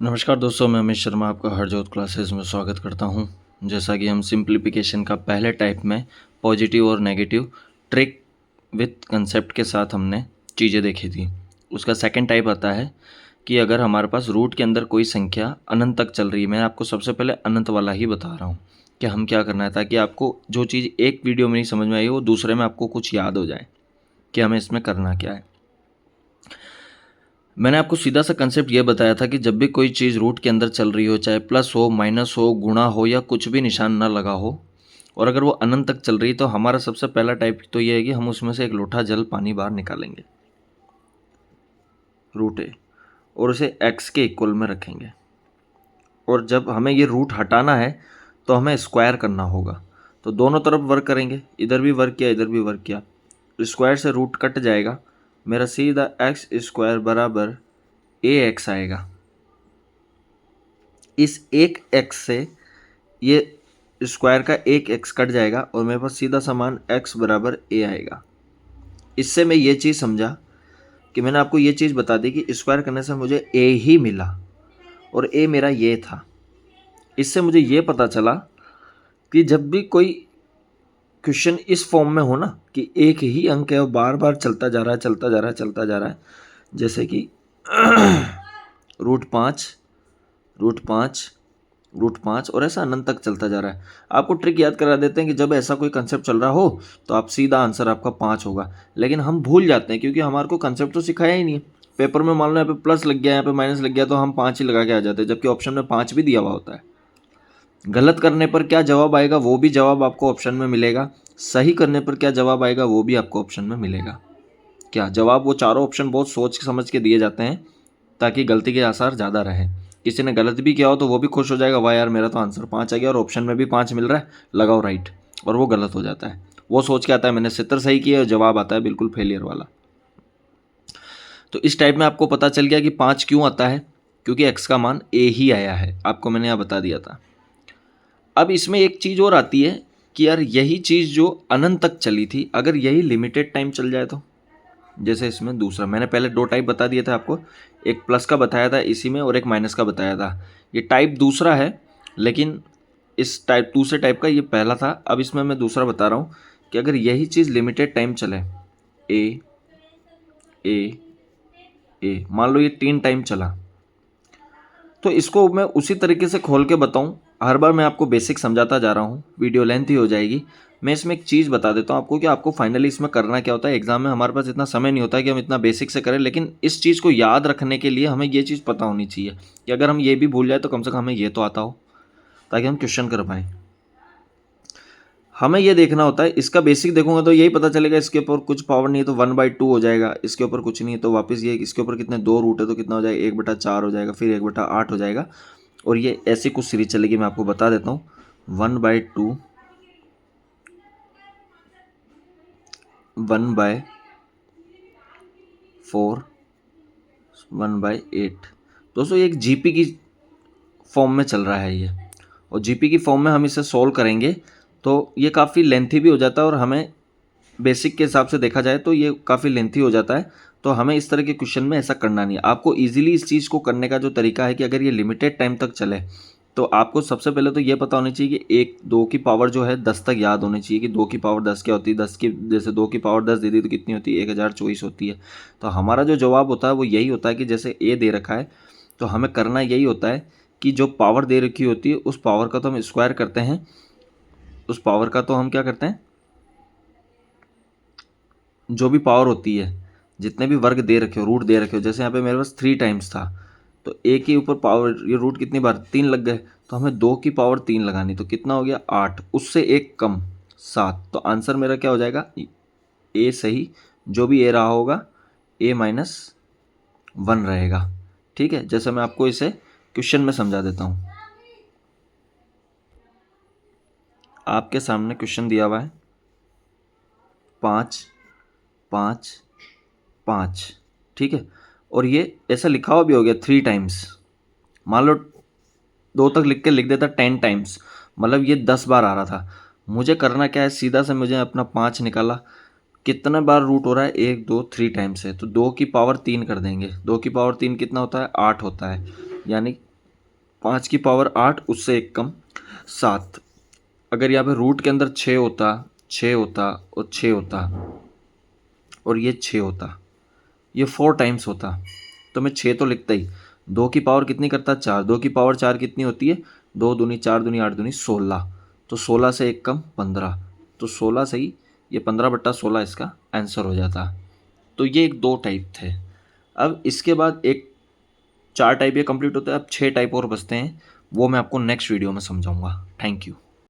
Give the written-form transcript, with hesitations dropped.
नमस्कार दोस्तों, मैं अमित शर्मा आपका हरजोत क्लासेस में स्वागत करता हूं। जैसा कि हम सिंप्लीफिकेशन का पहले टाइप में पॉजिटिव और नेगेटिव ट्रिक विथ कंसेप्ट के साथ हमने चीज़ें देखी थी। उसका सेकंड टाइप आता है कि अगर हमारे पास रूट के अंदर कोई संख्या अनंत तक चल रही है। मैं आपको सबसे पहले अनंत वाला ही बता रहा हूँ कि हम क्या करना है, ताकि आपको जो चीज़ एक वीडियो में नहीं समझ में आई वो दूसरे में आपको कुछ याद हो जाए कि हमें इसमें करना क्या है। मैंने आपको सीधा सा कंसेप्ट ये बताया था कि जब भी कोई चीज़ रूट के अंदर चल रही हो, चाहे प्लस हो, माइनस हो, गुणा हो या कुछ भी निशान ना लगा हो, और अगर वो अनंत तक चल रही, तो हमारा सबसे पहला टाइप तो ये है कि हम उसमें से एक लोटा जल पानी बाहर निकालेंगे, रूट ए, और उसे एक्स के इक्वल में रखेंगे। और जब हमें ये रूट हटाना है तो हमें स्क्वायर करना होगा, तो दोनों तरफ वर्क करेंगे, इधर भी वर्क किया, इधर भी वर्क किया, स्क्वायर से रूट कट जाएगा, मेरा सीधा एक्स स्क्वायर बराबर ए एक्स आएगा। इस एक एक्स से ये स्क्वायर का एक एक्स कट जाएगा और मेरे पास सीधा समान एक्स बराबर ए आएगा। इससे मैं ये चीज़ समझा कि मैंने आपको ये चीज़ बता दी कि स्क्वायर करने से मुझे ए ही मिला और ए मेरा ये था। इससे मुझे ये पता चला कि जब भी कोई क्वेश्चन इस फॉर्म में हो ना कि एक ही अंक है और बार बार चलता जा रहा है, चलता जा रहा है, चलता जा रहा है, जैसे कि √5, √5, √5 और ऐसा अनंत तक चलता जा रहा है। आपको ट्रिक याद करा देते हैं कि जब ऐसा कोई कंसेप्ट चल रहा हो तो आप सीधा आंसर आपका 5 होगा, लेकिन हम भूल जाते हैं क्योंकि हमारे को कंसेप्ट तो सिखाया ही नहीं है। पेपर में मान लो यहाँ पे प्लस लग गया, यहाँ पे माइनस लग गया, तो हम 5 ही लगा के आ जाते हैं, जबकि ऑप्शन में 5 भी दिया हुआ होता है। गलत करने पर क्या जवाब आएगा वो भी जवाब आपको ऑप्शन में मिलेगा, सही करने पर क्या जवाब आएगा वो भी आपको ऑप्शन में मिलेगा। क्या जवाब, वो चारों ऑप्शन बहुत सोच समझ के दिए जाते हैं ताकि गलती के आसार ज़्यादा रहे। किसी ने गलत भी किया हो तो वो भी खुश हो जाएगा, वाह यार मेरा तो आंसर 5 आ गया और ऑप्शन में भी 5 मिल रहा है, लगाओ राइट, और वो गलत हो जाता है। वो सोच के आता है मैंने 70 सही किया और जवाब आता है बिल्कुल फेलियर वाला। तो इस टाइप में आपको पता चल गया कि 5 क्यों आता है, क्योंकि एक्स का मान ए ही आया है, आपको मैंने यहाँ बता दिया था। अब इसमें एक चीज़ और आती है कि यार यही चीज़ जो अनंत तक चली थी, अगर यही लिमिटेड टाइम चल जाए तो, जैसे इसमें दूसरा मैंने पहले 2 टाइप बता दिए थे आपको, एक प्लस का बताया था इसी में और एक माइनस का बताया था। ये टाइप दूसरा है, लेकिन इस टाइप दूसरे टाइप का ये पहला था। अब इसमें मैं दूसरा बता रहा हूँ कि अगर यही चीज़ लिमिटेड टाइम चले, ए ए ए, मान लो ये 3 टाइम चला, तो इसको मैं उसी तरीके से खोल के बताऊं। हर बार मैं आपको बेसिक समझाता जा रहा हूं, वीडियो लेंथ ही हो जाएगी। मैं इसमें एक चीज़ बता देता हूं आपको कि आपको फाइनली इसमें करना क्या होता है। एग्जाम में हमारे पास इतना समय नहीं होता है कि हम इतना बेसिक से करें, लेकिन इस चीज़ को याद रखने के लिए हमें ये चीज़ पता होनी चाहिए कि अगर हम ये भी भूल जाए तो कम से कम हमें ये तो आता हो, ताकि हम क्वेश्चन कर पाएँ। हमें ये देखना होता है, इसका बेसिक देखूंगा तो यही पता चलेगा, इसके ऊपर कुछ पावर नहीं है तो 1/2 हो जाएगा, इसके ऊपर कुछ नहीं है तो वापस ये, इसके ऊपर कितने 2 रूट है तो कितना हो जाएगा, 1/4 हो जाएगा, फिर 1/8 हो जाएगा, और ये ऐसी कुछ सीरीज चलेगी। मैं आपको बता देता हूँ, 1/2, 1/4, 1/8। दोस्तों ये एक जीपी की फॉर्म में चल रहा है ये, और जीपी की फॉर्म में हम इसे सॉल्व करेंगे तो ये काफ़ी लेंथी भी हो जाता है, और हमें बेसिक के हिसाब से देखा जाए तो ये काफ़ी लेंथी हो जाता है। तो हमें इस तरह के क्वेश्चन में ऐसा करना नहीं है। आपको इजीली इस चीज़ को करने का जो तरीका है कि अगर ये लिमिटेड टाइम तक चले तो आपको सबसे पहले तो ये पता होनी चाहिए कि 2 की पावर जो है 10 तक याद होनी चाहिए कि 2 की पावर 10 क्या होती है। 10 की जैसे 2 की पावर 10 दे दी तो कितनी होती है, 1024 होती है। तो हमारा जो जवाब होता है वो यही होता है कि जैसे ए दे रखा है तो हमें करना यही होता है कि जो पावर दे रखी होती है उस पावर का तो हम स्क्वायर करते हैं, उस पावर का तो हम क्या करते हैं, जो भी पावर होती है, जितने भी वर्ग दे रखे हो, रूट दे रखे हो, जैसे यहाँ पे मेरे पास 3 टाइम्स था तो ए के ऊपर पावर, ये रूट कितनी बार 3 लग गए, तो हमें 2 की पावर 3 लगानी, तो कितना हो गया 8, उससे एक कम 7। तो आंसर मेरा क्या हो जाएगा, ए सही, जो भी ए रहा होगा A-1 रहेगा। ठीक है, जैसे मैं आपको इसे क्वेश्चन में समझा देता हूँ। आपके सामने क्वेश्चन दिया हुआ है 5, 5, 5, ठीक है, और ये ऐसा लिखा हुआ भी हो गया 3 टाइम्स। मान लो 2 तक लिख के लिख देता 10 टाइम्स, मतलब ये 10 बार आ रहा था। मुझे करना क्या है, सीधा से मुझे अपना 5 निकाला, कितना बार रूट हो रहा है, 1 2 3 टाइम्स है, तो 2 की पावर 3 कर देंगे। 2 की पावर 3 कितना होता है, 8 होता है, यानी 5 की पावर 8 उससे एक कम 7। अगर यहाँ पे रूट के अंदर 6 होता, 6 होता और 6 होता और ये 6 होता, ये 4 टाइम्स होता, तो मैं 6 तो लिखता ही। 2 की पावर कितनी करता? 4। 2 की पावर 4 कितनी होती है? 2 दूनी 4 दूनी 8 दूनी 16। तो 16 से एक कम 15, तो 16 से ही ये 15/16 इसका आंसर हो जाता। तो ये एक 2 टाइप थे। अब इसके बाद एक 4 टाइप ये कंप्लीट होता है। अब 6 टाइप और बचते हैं, वो मैं आपको नेक्स्ट वीडियो में समझाऊंगा। Thank you.